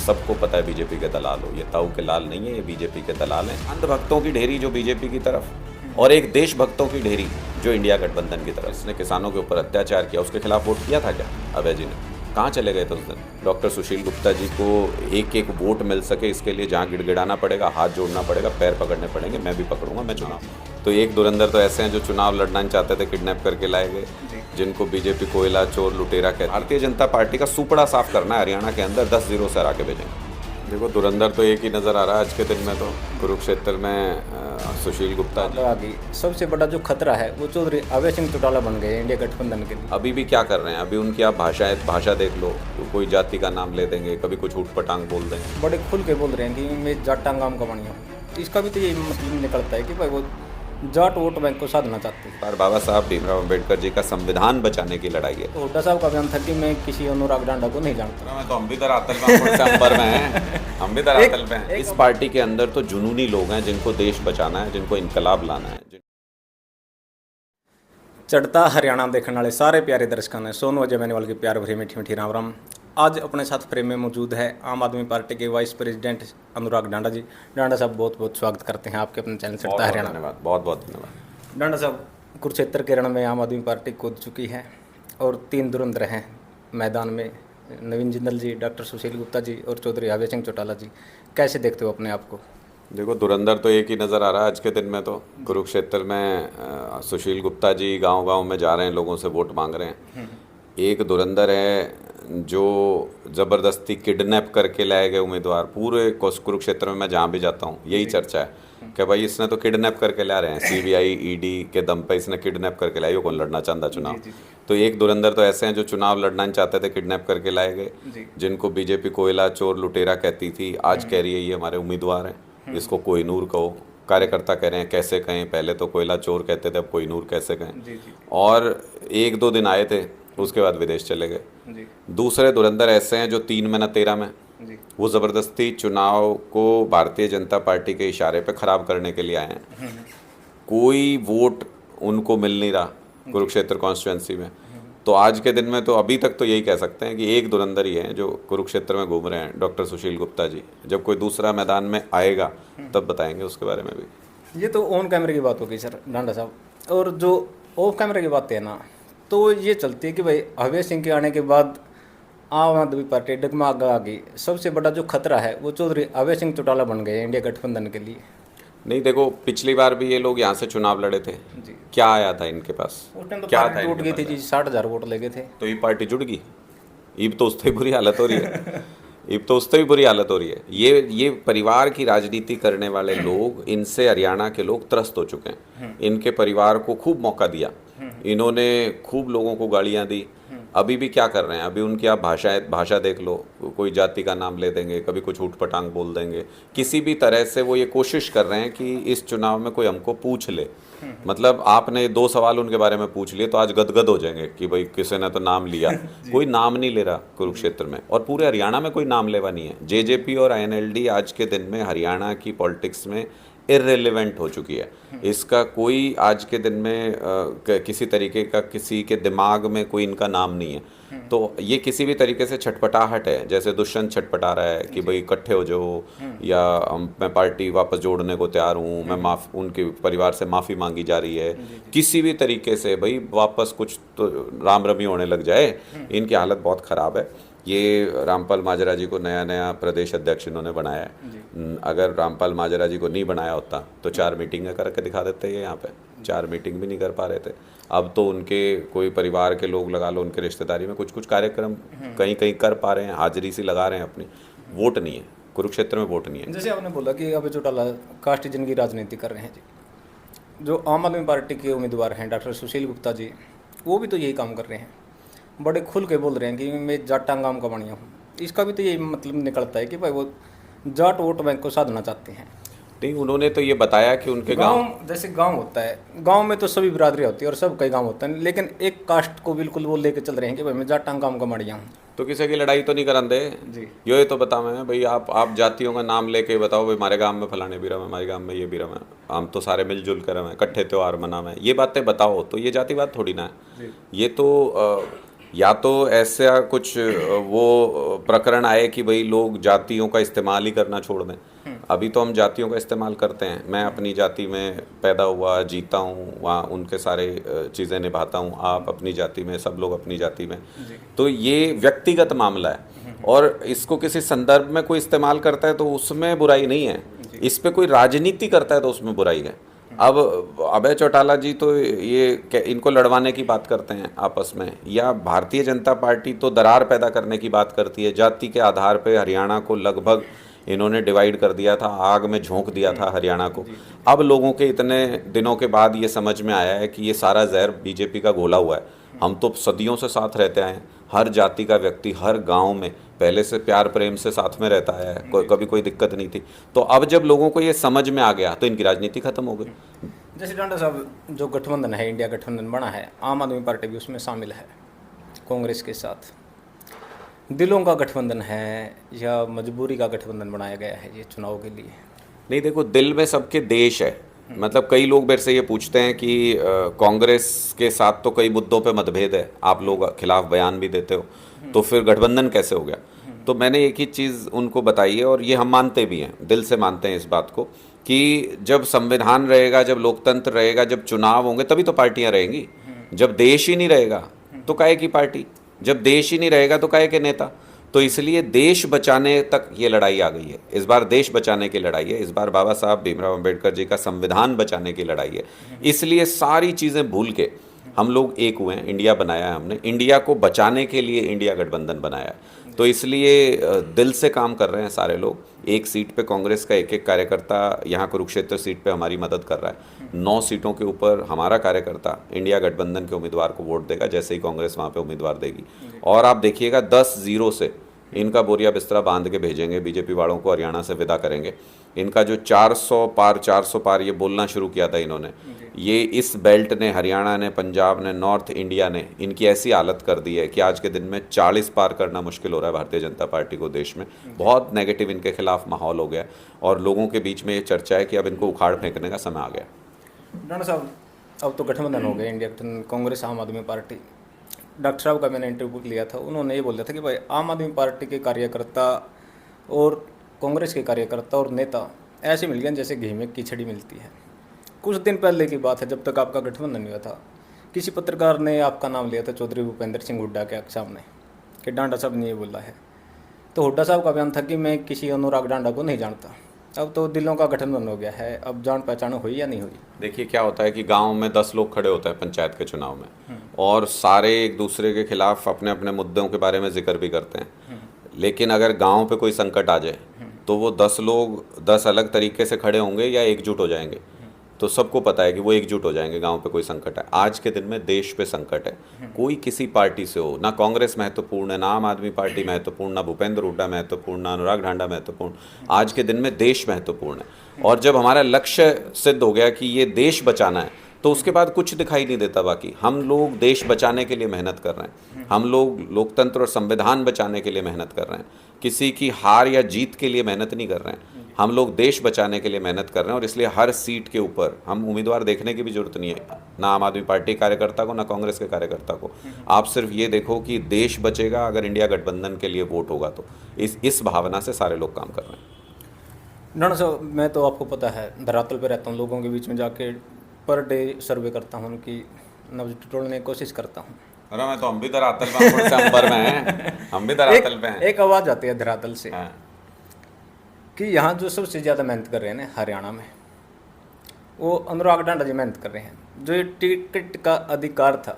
सबको पता है बीजेपी के दलाल हो, ये ताऊ के लाल नहीं है, ये बीजेपी के दलाल हैं। अंधभक्तों की ढेरी जो बीजेपी की तरफ और एक देशभक्तों की ढेरी जो इंडिया गठबंधन की तरफ। इसने किसानों के ऊपर अत्याचार किया, उसके खिलाफ वोट किया था क्या अभय जी ने? कहाँ चले गए थे उस दिन? डॉक्टर सुशील गुप्ता जी को एक एक वोट मिल सके इसके लिए जहाँ गिड़गिड़ाना पड़ेगा, हाथ जोड़ना पड़ेगा, पैर पकड़ने पड़ेंगे, मैं भी पकड़ूंगा, मैं चुनाव। तो एक धुरंधर तो ऐसे हैं जो चुनाव लड़ना चाहते थे, किडनैप करके लाए गए, जिनको बीजेपी कोयला चोर लुटेरा कहते। भारतीय जनता पार्टी का सुपड़ा साफ करना है हरियाणा के अंदर, 10 ज़ीरो से हरा के भेजेंगे। देखो धुरंधर तो एक ही नज़र आ रहा है आज के दिन में, तो कुरुक्षेत्र में सुशील गुप्ता जी आगे सबसे बड़ा जो खतरा है वो चौधरी अभय सिंह चौटाला बन गए इंडिया गठबंधन के लिए। अभी भी क्या कर रहे हैं? अभी उनकी आप भाषा देख लो, कोई जाति का नाम ले देंगे, कभी कुछ ऊटपटांग बोल देंगे। बड़े खुल के बोल रहे हैं कि मैं जाटांगाम का बढ़िया हूँ। इसका भी तो यही मतलब निकलता है कि भाई वो जाट वोट बैंक को साधना चाहते हैं। पर बाबा साहब भीमराव अम्बेडकर जी का संविधान बचाने की लड़ाई है। तो हुड्डा साहब का बयान था कि मैं किसी अनुराग डांडा को नहीं जानता। मैं तो हम भी धरातल में हैं, हम भी धरातल में हैं। इस पार्टी के अंदर तो जुनूनी लोग हैं जिनको देश बचाना है, जिनको इनकलाब लाना है। चढ़ता हरियाणा देखने वाले सारे प्यारे दर्शकों ने सोनू अजय मैनवाल की प्यार भरी मीठी मीठी राम राम। आज अपने साथ फ्रेम में मौजूद है आम आदमी पार्टी के वाइस प्रेसिडेंट अनुराग डांडा जी। डांडा साहब बहुत बहुत स्वागत करते हैं आपके अपने चैनल चढ़ता हरियाणा। धन्यवाद, बहुत बहुत धन्यवाद। डांडा साहब, कुरुक्षेत्र के रण में आम आदमी पार्टी कूद चुकी है और 3 धुरंधर हैं मैदान में, नवीन जिंदल जी, डॉक्टर सुशील गुप्ता जी और चौधरी अभय सिंह चौटाला जी। कैसे देखते हो अपने आप को? देखो धुरंधर तो एक ही नज़र आ रहा है आज के दिन में, तो कुरुक्षेत्र में सुशील गुप्ता जी गांव-गांव में जा रहे हैं, लोगों से वोट मांग रहे हैं। एक धुरंधर है जो ज़बरदस्ती किडनैप करके लाए गए उम्मीदवार। पूरे कुरुक्षेत्र में मैं जहाँ भी जाता हूँ यही चर्चा है कि भाई इसने तो किडनैप करके ला रहे हैं, सीबीआई ईडी के दम पे इसने किडनैप करके लाया। कौन लड़ना चाहता चुनाव? तो एक धुरंधर तो ऐसे हैं जो चुनाव लड़ना चाहते थे, किडनैप करके लाए गए, जिनको बीजेपी कोयला चोर लुटेरा कहती थी, आज कह रही है ये हमारे उम्मीदवार हैं। इसको कोहिनूर कहो, कार्यकर्ता कह रहे हैं कैसे कहें, पहले तो कोयला चोर कहते थे, अब कोहिनूर कैसे कहें। और 1-2 दिन आए थे, उसके बाद विदेश चले गए। दूसरे धुरंधर ऐसे हैं जो 3 में न 13 में, वो ज़बरदस्ती चुनाव को भारतीय जनता पार्टी के इशारे पे ख़राब करने के लिए आए हैं। कोई वोट उनको मिल नहीं रहा कुरुक्षेत्र कॉन्स्टिट्यूंसी में। तो आज के दिन में तो अभी तक तो यही कह सकते हैं कि एक धुरंधर ही है जो कुरुक्षेत्र में घूम रहे हैं, डॉक्टर सुशील गुप्ता जी। जब कोई दूसरा मैदान में आएगा तब बताएंगे उसके बारे में भी। ये तो ऑन कैमरे की बात होगी सर डांडा साहब, और जो ऑफ कैमरे की बात है ना, तो ये चलती है कि भाई अभय सिंह के आने के बाद आम आदमी पार्टी डगमगा आ गई। सबसे बड़ा जो खतरा है वो चौधरी अभय सिंह चौटाला बन गए इंडिया गठबंधन के लिए। नहीं देखो, पिछली बार भी ये लोग यहाँ से चुनाव लड़े थे, क्या आया था इनके पास? उस टाइम तो क्या पार्टी टूट गई थी जी, 60,000 वोट ले गए थे। तो ये पार्टी जुड़ गई, ईब तो उससे बुरी हालत हो रही है। ईब तो उससे भी बुरी हालत हो रही है। ये परिवार की राजनीति करने वाले लोग, इनसे हरियाणा के लोग त्रस्त हो चुके हैं। इनके परिवार को खूब मौका दिया, इन्होंने खूब लोगों को गालियाँ दी। अभी भी क्या कर रहे हैं? अभी उनकी आप भाषा देख लो, कोई जाति का नाम ले देंगे, कभी कुछ ऊटपटांग बोल देंगे। किसी भी तरह से वो ये कोशिश कर रहे हैं कि इस चुनाव में कोई हमको पूछ ले। मतलब आपने 2 सवाल उनके बारे में पूछ लिए तो आज गदगद हो जाएंगे कि भाई किसी ने तो नाम लिया। कोई नाम नहीं ले रहा कुरुक्षेत्र में, और पूरे हरियाणा में कोई नाम लेवा नहीं है। जेजेपी और आईएनएलडी आज के दिन में हरियाणा की पॉलिटिक्स में इररिलेवेंट हो चुकी है। इसका कोई आज के दिन में किसी तरीके का किसी के दिमाग में कोई इनका नाम नहीं है। तो ये किसी भी तरीके से छटपटाहट है, जैसे दुष्यंत छटपटा रहा है कि भाई इकट्ठे हो जाओ, या मैं पार्टी वापस जोड़ने को तैयार हूँ, मैं उनके परिवार से माफ़ी मांगी जा रही है। किसी भी तरीके से भाई वापस कुछ तो राम रमी होने लग जाए। इनकी हालत बहुत ख़राब है। ये रामपाल माजरा जी को नया प्रदेश अध्यक्ष इन्होंने बनाया है। अगर रामपाल माजरा जी को नहीं बनाया होता तो 4 मीटिंगें करके दिखा देते ये यहाँ पे। 4 मीटिंग भी नहीं कर पा रहे थे। अब तो उनके कोई परिवार के लोग लगा लो, उनके रिश्तेदारी में कुछ कार्यक्रम कहीं कहीं कर पा रहे हैं, हाजिरी सी लगा रहे हैं अपनी। वोट नहीं है कुरुक्षेत्र में, वोट नहीं है। जैसे आपने बोला कि अभय चौटाला कास्टिजन की राजनीति कर रहे हैं जी। जो आम आदमी पार्टी के उम्मीदवार हैं डॉक्टर सुशील गुप्ता जी, वो भी तो यही काम कर रहे हैं। बड़े खुल के बोल रहे हैं कि मैं जाटांगाम का बढ़िया हूँ। इसका भी तो यही मतलब निकलता है कि भाई वो जाट वोट बैंक को साधना चाहते हैं। नहीं, उन्होंने तो ये बताया कि उनके गांव जैसे गांव होता है, गांव में तो सभी बिरादरी होती है और सब कई गांव होता है, लेकिन एक कास्ट को बिल्कुल वो लेके चल रहे हैं कि भाई मैं जाटांगाम का बढ़िया हूँ। तो किसी की लड़ाई तो नहीं करंदे जी। ये तो बता मैं भाई, आप जातियों का नाम लेके बताओ भाई हमारे गांव में फलाने भी रहा है, हमारे गांव में ये भी रहा है, हम तो सारे मिलजुल कर रहे हैं, इकट्ठे त्यौहार मनावे, ये बातें बताओ। तो ये जातिवाद थोड़ी ना है। ये तो या तो ऐसा कुछ वो प्रकरण आए कि भाई लोग जातियों का इस्तेमाल ही करना छोड़ दें। अभी तो हम जातियों का इस्तेमाल करते हैं। मैं अपनी जाति में पैदा हुआ, जीता हूँ, वहाँ उनके सारे चीज़ें निभाता हूँ, आप अपनी जाति में, सब लोग अपनी जाति में। तो ये व्यक्तिगत मामला है और इसको किसी संदर्भ में कोई इस्तेमाल करता है तो उसमें बुराई नहीं है। इस पे कोई राजनीति करता है तो उसमें बुराई है। अब अभय चौटाला जी तो ये इनको लड़वाने की बात करते हैं आपस में, या भारतीय जनता पार्टी तो दरार पैदा करने की बात करती है। जाति के आधार पे हरियाणा को लगभग इन्होंने डिवाइड कर दिया था, आग में झोंक दिया था हरियाणा को। अब लोगों के इतने दिनों के बाद ये समझ में आया है कि ये सारा जहर बीजेपी का घोला हुआ है। हम तो सदियों से साथ रहते आए हैं, हर जाति का व्यक्ति हर गांव में पहले से प्यार प्रेम से साथ में रहता है, कभी कोई दिक्कत नहीं थी। तो अब जब लोगों को ये समझ में आ गया तो इनकी राजनीति खत्म हो गई। जैसे डांडा साहब, जो गठबंधन है, इंडिया गठबंधन बना है, आम आदमी पार्टी भी उसमें शामिल है कांग्रेस के साथ। दिलों का गठबंधन है या मजबूरी का गठबंधन बनाया गया है ये चुनाव के लिए? नहीं, देखो, दिल में सबके देश है। मतलब कई लोग मेरे से ये पूछते हैं कि कांग्रेस के साथ तो कई मुद्दों पे मतभेद है, आप लोग खिलाफ बयान भी देते हो, तो फिर गठबंधन कैसे हो गया? तो मैंने एक ही चीज़ उनको बताई है और ये हम मानते भी हैं, दिल से मानते हैं इस बात को, कि जब संविधान रहेगा, जब लोकतंत्र रहेगा, जब चुनाव होंगे तभी तो पार्टियां रहेंगी। जब देश ही नहीं रहेगा तो काहे की पार्टी? जब देश ही नहीं रहेगा तो काहे के नेता? तो इसलिए देश बचाने तक ये लड़ाई आ गई है। इस बार देश बचाने की लड़ाई है, इस बार बाबा साहब भीमराव अंबेडकर जी का संविधान बचाने की लड़ाई है। इसलिए सारी चीज़ें भूल के हम लोग एक हुए हैं, इंडिया बनाया है हमने, इंडिया को बचाने के लिए इंडिया गठबंधन बनाया है। तो इसलिए दिल से काम कर रहे हैं सारे लोग। एक सीट पे कांग्रेस का एक कार्यकर्ता यहाँ कुरुक्षेत्र सीट पे हमारी मदद कर रहा है। 9 सीटों के ऊपर हमारा कार्यकर्ता इंडिया गठबंधन के उम्मीदवार को वोट देगा जैसे ही कांग्रेस वहाँ पे उम्मीदवार देगी। और आप देखिएगा 10-0 से इनका बोरिया बिस्तरा बांध के भेजेंगे, बीजेपी वालों को हरियाणा से विदा करेंगे। इनका जो 400 पार ये बोलना शुरू किया था इन्होंने, ये इस बेल्ट ने, हरियाणा ने, पंजाब ने, नॉर्थ इंडिया ने इनकी ऐसी हालत कर दी है कि आज के दिन में 40 पार करना मुश्किल हो रहा है भारतीय जनता पार्टी को देश में। बहुत नेगेटिव इनके खिलाफ माहौल हो गया और लोगों के बीच में ये चर्चा है कि अब इनको उखाड़ फेंकने का समय आ गया। डांडा साहब, अब तो गठबंधन हो गया इंडिया गठबंधन, कांग्रेस आम आदमी पार्टी। डॉक्टर साहब का मैंने इंटरव्यू लिया था, उन्होंने ये बोला था कि भाई आम आदमी पार्टी के कार्यकर्ता और कांग्रेस के कार्यकर्ता और नेता ऐसे मिल गए जैसे घी में कीचड़ी मिलती है। कुछ दिन पहले की बात है, जब तक आपका गठबंधन नहीं हुआ था, किसी पत्रकार ने आपका नाम लिया था चौधरी भूपेंद्र सिंह हुड्डा के सामने कि डांडा साहब ने ये बोला है। तो हुड्डा साहब का बयान था कि मैं किसी अनुराग डांडा को नहीं जानता। अब तो दिलों का गठबंधन हो गया है, अब जान पहचान हुई या नहीं हुई? देखिए क्या होता है कि गांव में 10 लोग खड़े होते हैं पंचायत के चुनाव में और सारे एक दूसरे के खिलाफ अपने अपने मुद्दों के बारे में जिक्र भी करते हैं। लेकिन अगर गांव पे कोई संकट आ जाए तो वो 10 लोग 10 अलग तरीके से खड़े होंगे या एकजुट हो जाएंगे? तो सबको पता है कि वो एकजुट हो जाएंगे गांव पे कोई संकट है। आज के दिन में देश पे संकट है, कोई किसी पार्टी से हो, ना कांग्रेस महत्वपूर्ण है, ना आम आदमी पार्टी महत्वपूर्ण, ना भूपेंद्र हुड्डा महत्वपूर्ण, ना अनुराग ढांडा महत्वपूर्ण। आज के दिन में देश महत्वपूर्ण है और जब हमारा लक्ष्य सिद्ध हो गया कि ये देश बचाना है तो उसके बाद कुछ दिखाई नहीं देता बाकी। हम लोग देश बचाने के लिए मेहनत कर रहे हैं, हम लोग लोकतंत्र और संविधान बचाने के लिए मेहनत कर रहे हैं, किसी की हार या जीत के लिए मेहनत नहीं कर रहे हैं। हम लोग देश बचाने के लिए मेहनत कर रहे हैं और इसलिए हर सीट के ऊपर हम उम्मीदवार देखने की भी जरूरत नहीं है, ना आम आदमी पार्टी कार्यकर्ता को, ना कांग्रेस के कार्यकर्ता को। आप सिर्फ ये देखो कि देश बचेगा अगर इंडिया गठबंधन के लिए वोट होगा तो। इस भावना से सारे लोग काम कर रहे हैं। डांडा साहब, मैं तो आपको पता है धरातल पे रहता हूँ, लोगों के बीच में जाके पर डे सर्वे करता हूँ, उनकी नब्ज टटोलने की कोशिश करता हूँ। अरे मैं तो हम भी धरातल पे अंबर में हैं, हम भी धरातल पे हैं। एक आवाज़ आती है धरातल से हाँ। कि यहाँ जो सबसे ज़्यादा मेहनत कर रहे हैं ना हरियाणा में, वो अनुराग डांडा जी मेहनत कर रहे हैं। जो ये टिकट का अधिकार था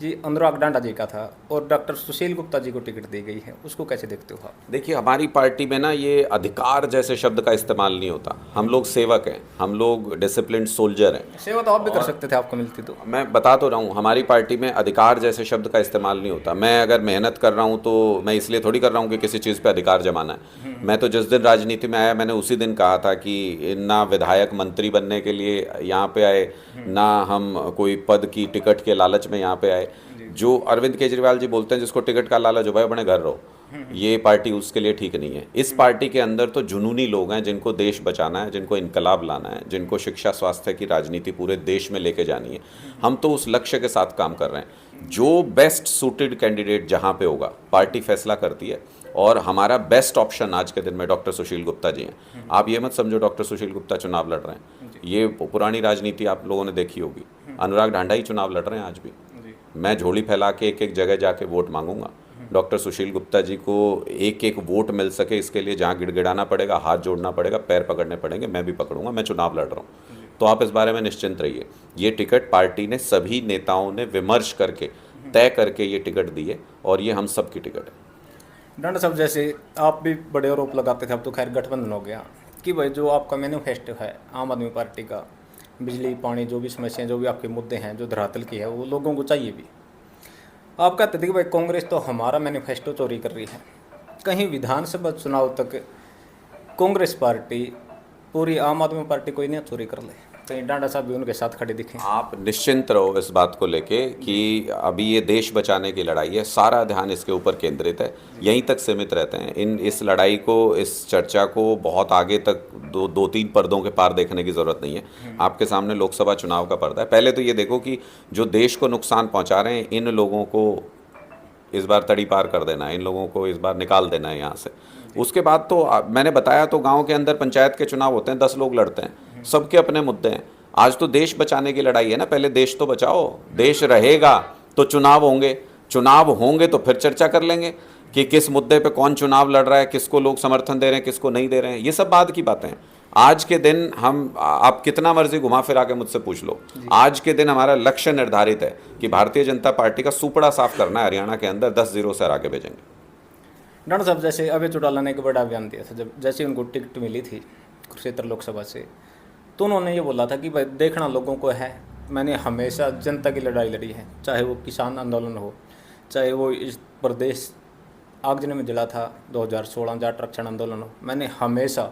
जी अनुराग डांडा जी का था और डॉक्टर सुशील गुप्ता जी को टिकट दी गई है, उसको कैसे देखते हो आप? देखिए हमारी पार्टी में ना ये अधिकार जैसे शब्द का इस्तेमाल नहीं होता। हम लोग सेवक हैं, हम लोग डिसिप्लिन्ड सोल्जर हैं। सेवा तो आप भी कर सकते थे, आपको मिलती तो। मैं बता तो रहा हूँ, हमारी पार्टी में अधिकार जैसे शब्द का इस्तेमाल नहीं होता। मैं अगर मेहनत कर रहा हूँ तो मैं इसलिए थोड़ी कर रहा हूँ कि किसी चीज़ पे अधिकार जमाना है। मैं तो जिस दिन राजनीति में आया मैंने उसी दिन कहा था कि ना विधायक मंत्री बनने के लिए यहाँ पे आए, ना हम कोई पद की टिकट के लालच में यहाँ पे आए। जो अरविंद केजरीवाल जी बोलते हैं जिसको टिकट का लालच हो भाई अपने घर रहो, ये पार्टी उसके लिए ठीक नहीं है। इस पार्टी के अंदर तो जुनूनी लोग हैं जिनको देश बचाना है, जिनको इनकलाब लाना है, जिनको शिक्षा स्वास्थ्य की राजनीति पूरे देश में लेके जानी है। हम तो उस लक्ष्य के साथ काम कर रहे हैं। जो बेस्ट सूटेड कैंडिडेट जहाँ पे होगा पार्टी फैसला करती है, और हमारा बेस्ट ऑप्शन आज के दिन में डॉक्टर सुशील गुप्ता जी हैं। आप ये मत समझो डॉक्टर सुशील गुप्ता चुनाव लड़ रहे हैं, ये पुरानी राजनीति आप लोगों ने देखी होगी। अनुराग ढांडा ही चुनाव लड़ रहे हैं आज भी। मैं झोली फैला के एक एक जगह जाके वोट मांगूंगा। डॉक्टर सुशील गुप्ता जी को एक एक वोट मिल सके इसके लिए जहाँ गिड़गिड़ाना पड़ेगा, हाथ जोड़ना पड़ेगा, पैर पकड़ने पड़ेंगे, मैं भी पकड़ूंगा। मैं चुनाव लड़ रहा हूँ, तो आप इस बारे में निश्चिंत रहिए। ये टिकट पार्टी ने, सभी नेताओं ने विमर्श करके तय करके ये टिकट दी है, और ये हम सब की टिकट है। डांडा साहब, जैसे आप भी बड़े आरोप लगाते थे, अब तो खैर गठबंधन हो गया, कि भाई जो आपका मैनिफेस्टो है आम आदमी पार्टी का, बिजली पानी जो भी समस्याएं, जो भी आपके मुद्दे हैं, जो धरातल की है, वो लोगों को चाहिए भी। आप कहते थे कि भाई कांग्रेस तो हमारा मैनिफेस्टो चोरी कर रही है। कहीं विधानसभा चुनाव तक कांग्रेस पार्टी पूरी आम आदमी पार्टी को ही नहीं चोरी कर ले, कहीं डांडा साहब भी उनके साथ खड़े दिखे? आप निश्चिंत रहो इस बात को लेके कि अभी ये देश बचाने की लड़ाई है, सारा ध्यान इसके ऊपर केंद्रित है। यहीं तक सीमित रहते हैं। इस लड़ाई को, इस चर्चा को बहुत आगे तक दो तीन पर्दों के पार देखने की ज़रूरत नहीं है। आपके सामने लोकसभा चुनाव का पर्दा है। पहले तो ये देखो कि जो देश को नुकसान पहुंचा रहे हैं, इन लोगों को इस बार तड़ी पार कर देना है, इन लोगों को इस बार निकाल देना है यहाँ से। उसके बाद तो मैंने बताया, तो गांव के अंदर पंचायत के चुनाव होते हैं, 10 लोग लड़ते हैं, सबके अपने मुद्दे हैं। आज तो देश बचाने की लड़ाई है ना, पहले देश तो बचाओ। देश रहेगा तो चुनाव होंगे, चुनाव होंगे तो फिर चर्चा कर लेंगे कि किस मुद्दे पे कौन चुनाव लड़ रहा है, किसको लोग समर्थन दे रहे हैं, किसको नहीं दे रहे हैं। ये सब बाद की बातें हैं। आज के दिन आप कितना मर्जी घुमा फिरा के मुझसे पूछ लो, आज के दिन हमारा लक्ष्य निर्धारित है कि भारतीय जनता पार्टी का सुपड़ा साफ करना है हरियाणा के अंदर, 10-0 से हरा के भेजेंगे। डांडा साहब, जैसे अभय चौटाला ने एक बड़ा बयान दिया था, जब जैसे उनको टिकट मिली थी कुरुक्षेत्र लोकसभा से, तो उन्होंने ये बोला था कि भाई देखना लोगों को है, मैंने हमेशा जनता की लड़ाई लड़ी है, चाहे वो किसान आंदोलन हो, चाहे वो इस प्रदेश आगजनी में जला था 2016 जाट आरक्षण आंदोलन हो, मैंने हमेशा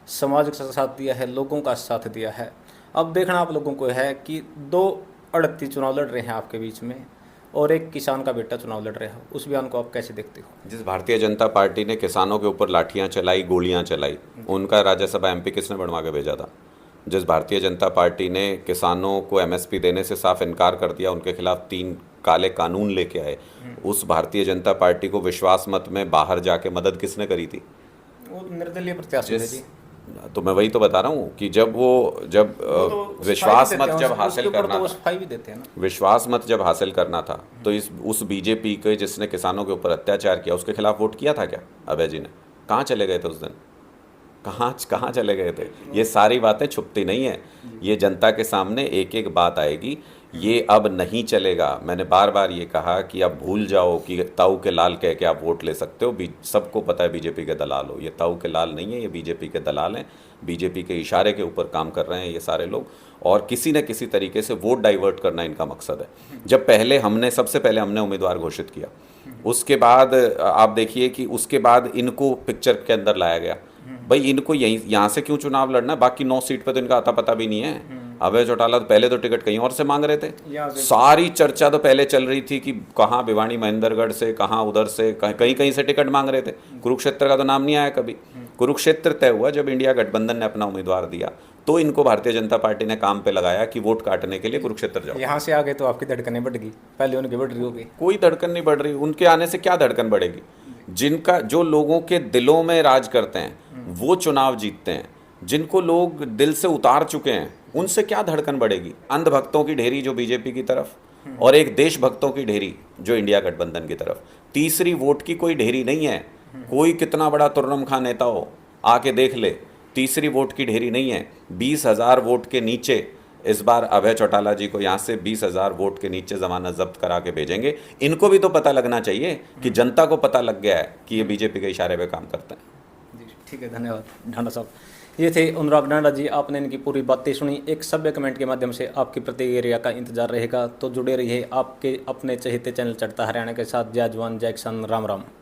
समाज का साथ दिया है, लोगों का साथ दिया है। अब देखना आप लोगों को है कि 2 अड़ती चुनाव लड़ रहे हैं आपके बीच में, और एक किसान का बेटा चुनाव लड़ रहा है। उस बयान को आप कैसे देखते हो? जिस भारतीय जनता पार्टी ने किसानों के ऊपर लाठियां चलाई, गोलियां चलाई, उनका राज्यसभा MP किसने बनवा के भेजा था? जिस भारतीय जनता पार्टी ने किसानों को MSP देने से साफ इनकार कर दिया, उनके खिलाफ 3 काले कानून लेके आए, उस भारतीय जनता पार्टी को विश्वास मत में बाहर जाके मदद किसने करी थी? वो निर्दलीय प्रत्याशी थे जी। तो मैं वही तो बता रहा हूँ कि जब विश्वास मत जब हासिल करना था, सफाई भी देते हैं ना, विश्वास मत जब हासिल करना था, तो उस BJP के जिसने किसानों के ऊपर अत्याचार किया, उसके खिलाफ वोट किया था क्या अभय जी ने? कहाँ चले गए थे उस दिन? कहाँ चले गए थे? ये सारी बातें छुपती नहीं है, ये जनता के सामने एक एक बात आएगी। ये अब नहीं चलेगा। मैंने बार बार ये कहा कि आप भूल जाओ कि ताऊ के लाल कह के आप वोट ले सकते हो। सबको पता है BJP के दलाल हो। ये ताऊ के लाल नहीं है, ये BJP के दलाल हैं। BJP के इशारे के ऊपर काम कर रहे हैं ये सारे लोग, और किसी न किसी तरीके से वोट डाइवर्ट करना इनका मकसद है। जब सबसे पहले हमने उम्मीदवार घोषित किया, उसके बाद आप देखिए कि उसके बाद इनको पिक्चर के अंदर लाया गया। भाई इनको यहाँ से क्यों चुनाव लड़ना है? बाकी 9 सीट पे तो इनका अता पता भी नहीं है। अभय चौटाला तो पहले तो टिकट कहीं और से मांग रहे थे। सारी चर्चा तो पहले चल रही थी कि कहाँ भिवानी महेंद्रगढ़ से, कहाँ उधर से, कहीं से टिकट मांग रहे थे। कुरुक्षेत्र का तो नाम नहीं आया कभी। कुरुक्षेत्र तय हुआ जब इंडिया गठबंधन ने अपना उम्मीदवार दिया, तो इनको भारतीय जनता पार्टी ने काम पे लगाया कि वोट काटने के लिए कुरुक्षेत्र जाओ। यहाँ से आगे तो आपकी धड़कनें बढ़ गई, पहले उनकी बढ़ रही होगी। कोई धड़कन नहीं बढ़ रही। उनके आने से क्या धड़कन बढ़ेगी? जो लोगों के दिलों में राज करते हैं वो चुनाव जीतते हैं। जिनको लोग दिल से उतार चुके हैं उनसे क्या धड़कन बढ़ेगी? अंधभक्तों की ढेरी जो BJP की तरफ, और एक देशभक्तों की ढेरी जो इंडिया गठबंधन की तरफ। तीसरी वोट की कोई ढेरी नहीं है। कोई कितना बड़ा तुर्रम खां नेता हो, आके देख ले, तीसरी वोट की ढेरी नहीं है। 20,000 वोट के नीचे इस बार अभय चौटाला जी को यहाँ से 20,000 वोट के नीचे जमानत जब्त करा के भेजेंगे। इनको भी तो पता लगना चाहिए कि जनता को पता लग गया है कि ये BJP के इशारे पे काम करते हैं। जी ठीक है, धन्यवाद ढांडा साहब। ये थे अनुराग ढांडा जी। आपने इनकी पूरी बातें सुनी। एक सभ्य कमेंट के माध्यम से आपकी प्रतिक्रिया का इंतजार रहेगा, तो जुड़े रहिए आपके अपने चहेते चैनल चढ़ता हरियाणा के साथ। जय जवान जय किसान, राम राम।